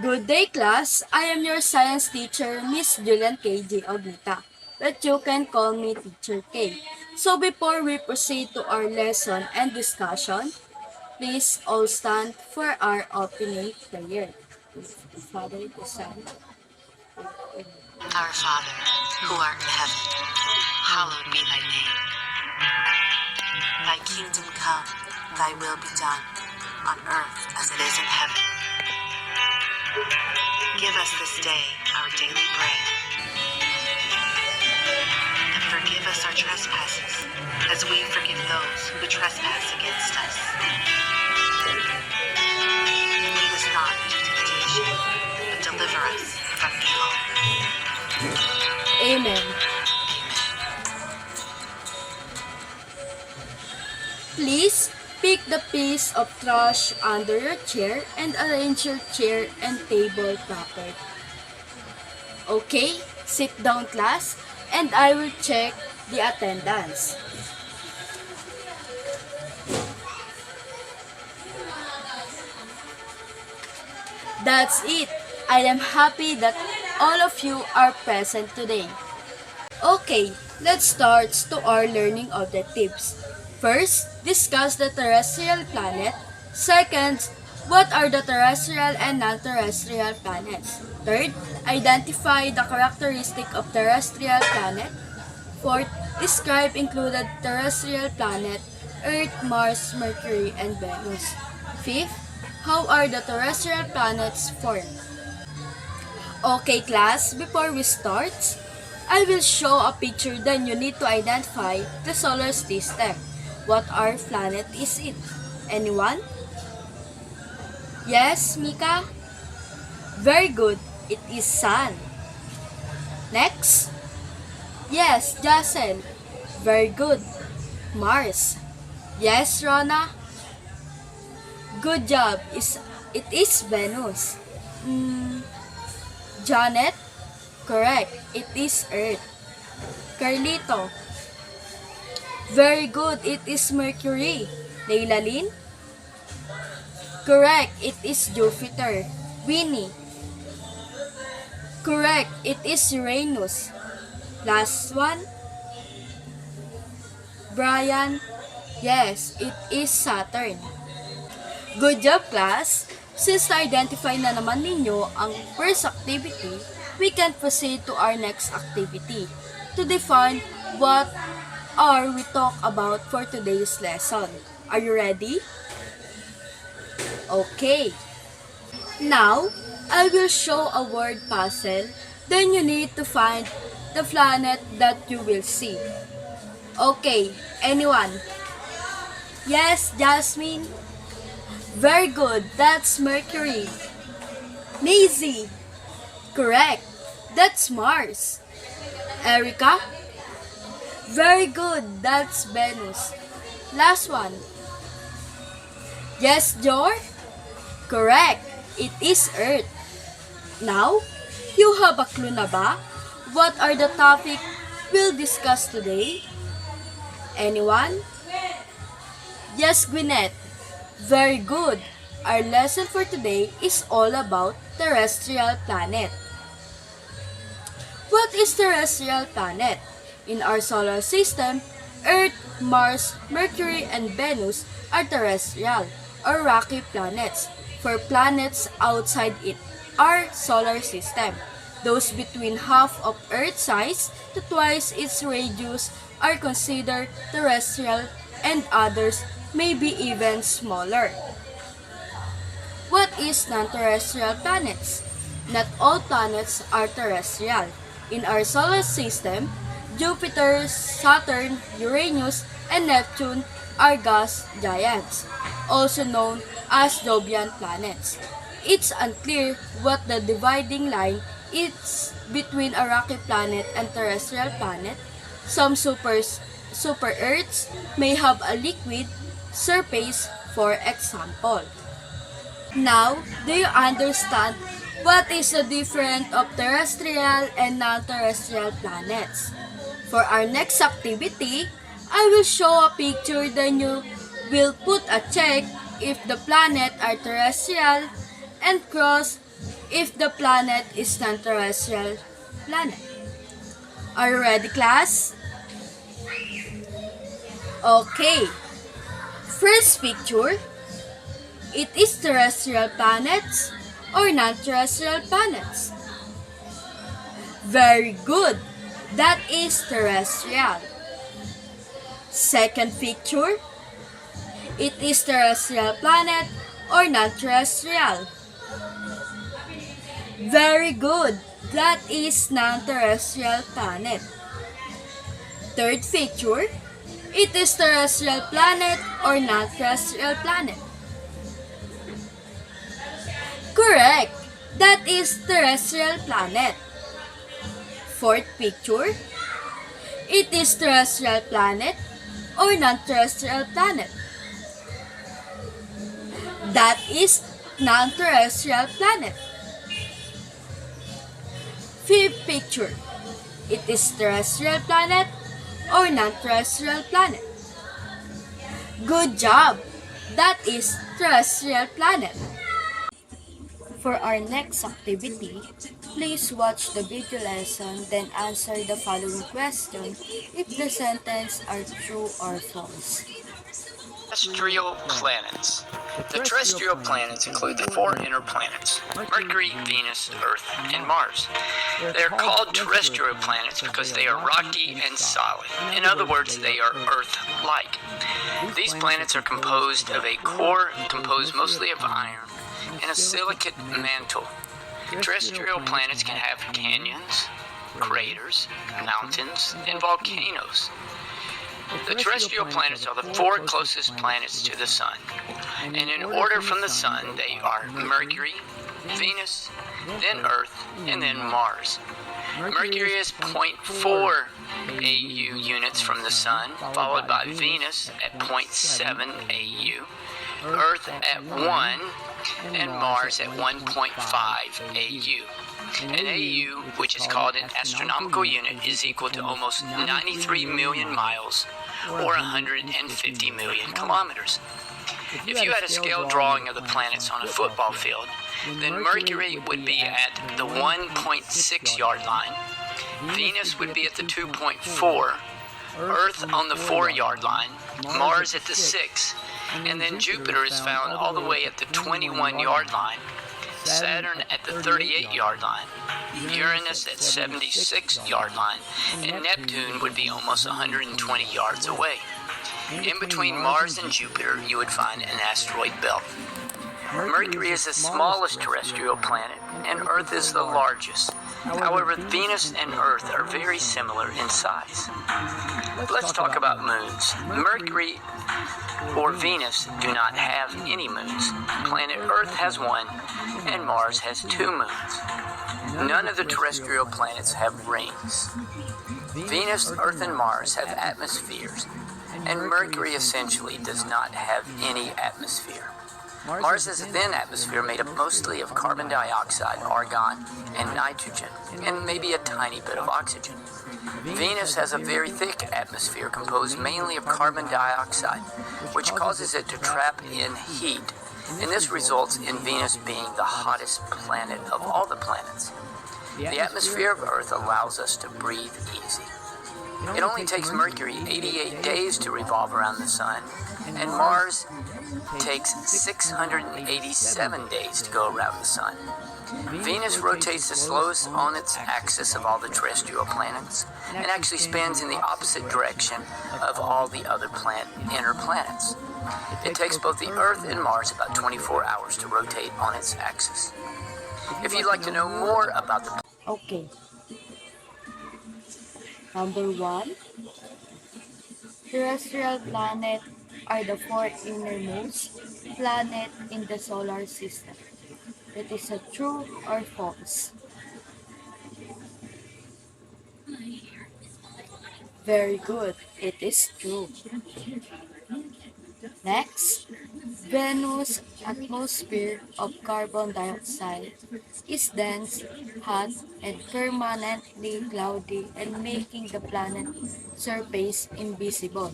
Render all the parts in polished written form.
Good day, class. I am your science teacher, Miss Julian K.J. Ognita, but you can call me Teacher K. So before we proceed to our lesson and discussion, please all stand for our opening prayer. Father, the Son. Our Father, who art in heaven, hallowed be thy name. Thy kingdom come, thy will be done, on earth as it is in heaven. Give us this day our daily bread, and forgive us our trespasses, as we forgive those who trespass against us. And lead us not into temptation, but deliver us from evil. Amen. Please pick the piece of trash under your chair and arrange your chair and table properly. Okay, sit down class and I will check the attendance. That's it. I am happy that all of you are present today. Okay, let's start to our learning objectives. First, discuss the terrestrial planet. Second, what are the terrestrial and non-terrestrial planets? Third, identify the characteristic of terrestrial planet. Fourth, describe included terrestrial planet, Earth, Mars, Mercury, and Venus. Fifth, how are the terrestrial planets formed? Okay class, before we start, I will show a picture, then you need to identify the solar system. What our planet is it? Anyone? Yes, Mika? Very good. It is Sun. Next? Yes, Jacel. Very good. Mars. Yes, Rona? Good job. It is Venus. Janet? Correct. It is Earth. Carlito? Very good. It is Mercury. Leilalyn? Correct. It is Jupiter. Winnie? Correct. It is Uranus. Last one? Brian? Yes, it is Saturn. Good job, class! Since na-identify na naman ninyo ang first activity, we can proceed to our next activity to define what are we talk about for today's lesson. Are you ready? Okay. Now, I will show a word puzzle. Then you need to find the planet that you will see. Okay, anyone? Yes, Jasmine? Very good, that's Mercury. Maisie? Correct, that's Mars. Erica? Very good, that's Venus. Last one. Yes, Jor? Correct, it is Earth. Now, you have a clue na ba? What are the topic we'll discuss today? Anyone? Yes, Gwyneth. Very good. Our lesson for today is all about terrestrial planet. What is terrestrial planet? In our solar system, Earth, Mars, Mercury, and Venus are terrestrial or rocky planets. For planets outside it, our solar system, those between half of Earth's size to twice its radius are considered terrestrial and others may be even smaller. What is non-terrestrial planets? Not all planets are terrestrial. In our solar system, Jupiter, Saturn, Uranus, and Neptune are gas giants, also known as Jovian planets. It's unclear what the dividing line is between a rocky planet and terrestrial planet. Some super Earths may have a liquid surface, for example. Now, do you understand what is the difference of terrestrial and non-terrestrial planets? For our next activity, I will show a picture, then you will put a check if the planet are terrestrial and cross if the planet is non-terrestrial planet. Are you ready, class? Okay. First picture, it is terrestrial planets or non-terrestrial planets. Very good. That is terrestrial. Second picture, it is terrestrial planet or non-terrestrial. Very good. That is non-terrestrial planet. Third picture, it is terrestrial planet or non-terrestrial planet. Correct. That is terrestrial planet. Fourth picture, it is terrestrial planet or non-terrestrial planet. That is non-terrestrial planet. Fifth picture, it is terrestrial planet or non-terrestrial planet. Good job! That is terrestrial planet. For our next activity, please watch the video lesson then answer the following question if the sentence are true or false. Terrestrial planets. The terrestrial planets include the four inner planets: Mercury, Venus, Earth, and Mars. They are called terrestrial planets because they are rocky and solid. In other words, they are Earth-like. These planets are composed of a core composed mostly of iron and a silicate mantle. Terrestrial planets can have canyons, craters, mountains, and volcanoes. The terrestrial planets are the four closest planets to the Sun, and in order from the Sun, they are Mercury, Venus, then Earth, and then Mars. Mercury is 0.4 AU units from the Sun, followed by Venus at 0.7 AU, Earth at 1, and Mars at 1.5 AU. An AU, which is called an astronomical unit, is equal to almost 93 million miles, or 150 million kilometers. If you had a scale drawing of the planets on a football field, then Mercury would be at the 1.6 yard line, Venus would be at the 2.4, Earth on the 4 yard line, Mars at the 6, and then Jupiter is found all the way at the 21 yard line, Saturn at the 38 yard line, Uranus at 76 yard line, and Neptune would be almost 120 yards away. In between Mars and Jupiter, you would find an asteroid belt. Mercury is the smallest terrestrial planet, and Earth is the largest. However, Venus and Earth are very similar in size. Let's talk about moons. Mercury or Venus do not have any moons. Planet Earth has one, and Mars has 2 moons. None of the terrestrial planets have rings. Venus, Earth, and Mars have atmospheres, and Mercury essentially does not have any atmosphere. Mars has a thin atmosphere made up mostly of carbon dioxide, argon, and nitrogen, and maybe a tiny bit of oxygen. Venus has a very thick atmosphere composed mainly of carbon dioxide, which causes it to trap in heat, and this results in Venus being the hottest planet of all the planets. The atmosphere of Earth allows us to breathe easy. It only takes Mercury 88 days to revolve around the Sun, and Mars takes 687 days to go around the Sun. Venus rotates the slowest on its axis of all the terrestrial planets, and actually spins in the opposite direction of all the other inner planets. It takes both the Earth and Mars about 24 hours to rotate on its axis. If you'd like to know more about the Okay. Number 1. Terrestrial planets are the 4 innermost planets in the solar system. It is a true or false? Very good. It is true. Next, Venus' atmosphere of carbon dioxide is dense, hot, and permanently cloudy and making the planet's surface invisible.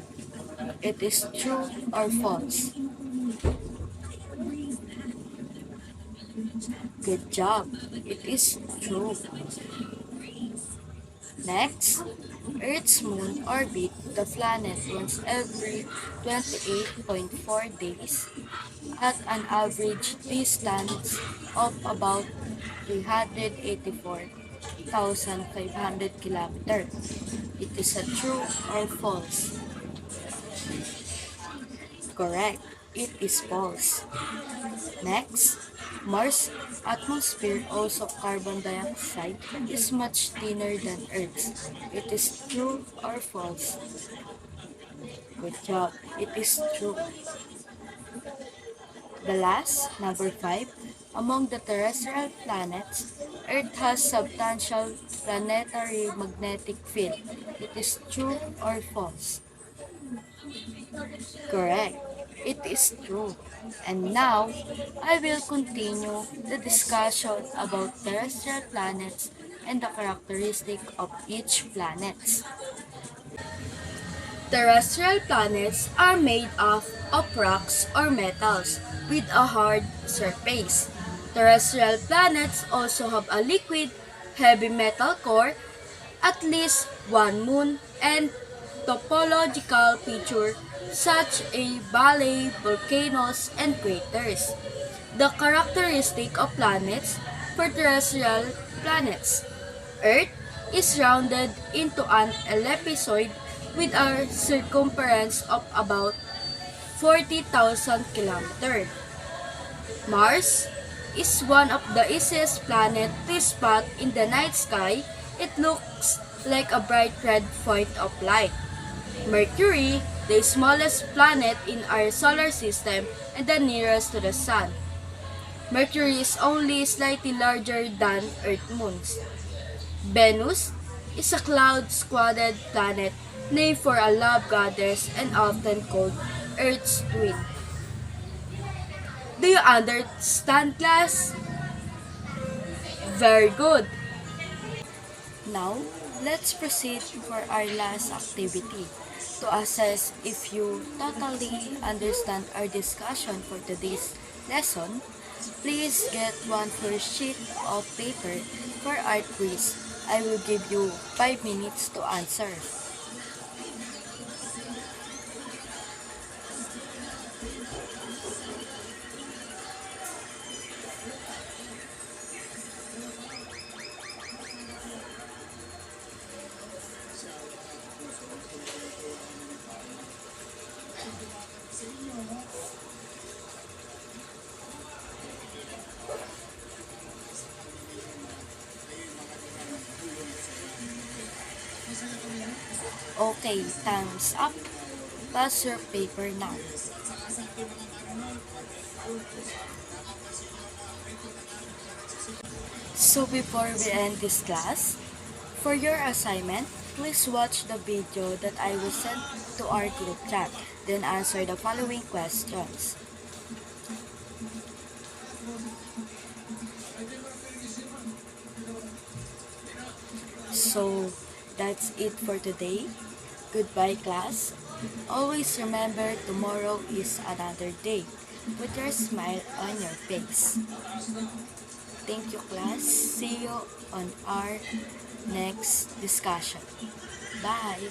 It is true or false? Good job. It is true. Next, Earth's moon orbit the planet once every 28.4 days at an average distance of about 384,500 kilometers. It is a true or false? Correct. It is false. Next, Mars' atmosphere, also carbon dioxide, is much thinner than Earth's. It is true or false? Good job. It is true. The last, number 5, among the terrestrial planets, Earth has substantial planetary magnetic field. It is true or false? Correct. It is true. And now, I will continue the discussion about terrestrial planets and the characteristic of each planet. Terrestrial planets are made of rocks or metals with a hard surface. Terrestrial planets also have a liquid, heavy metal core, at least one moon, and topological features such as valley, volcanoes, and craters. The characteristic of planets for terrestrial planets. Earth is rounded into an ellipsoid with a circumference of about 40,000 kilometers. Mars is one of the easiest planets to spot in the night sky. It looks like a bright red point of light. Mercury, the smallest planet in our solar system and the nearest to the Sun. Mercury is only slightly larger than Earth's moons. Venus is a cloud-squadded planet named for a love goddess and often called Earth's twin. Do you understand, class? Very good. Now, let's proceed for our last activity to assess if you totally understand our discussion for today's lesson. Please get one first sheet of paper for our quiz. I will give you 5 minutes to answer. Okay, time's up. Pass your paper now. So before we end this class, for your assignment, please watch the video that I will send to our group chat, then answer the following questions. So that's it for today. Goodbye, class. Always remember tomorrow is another day with your smile on your face. Thank you, class. See you on our next discussion. Bye.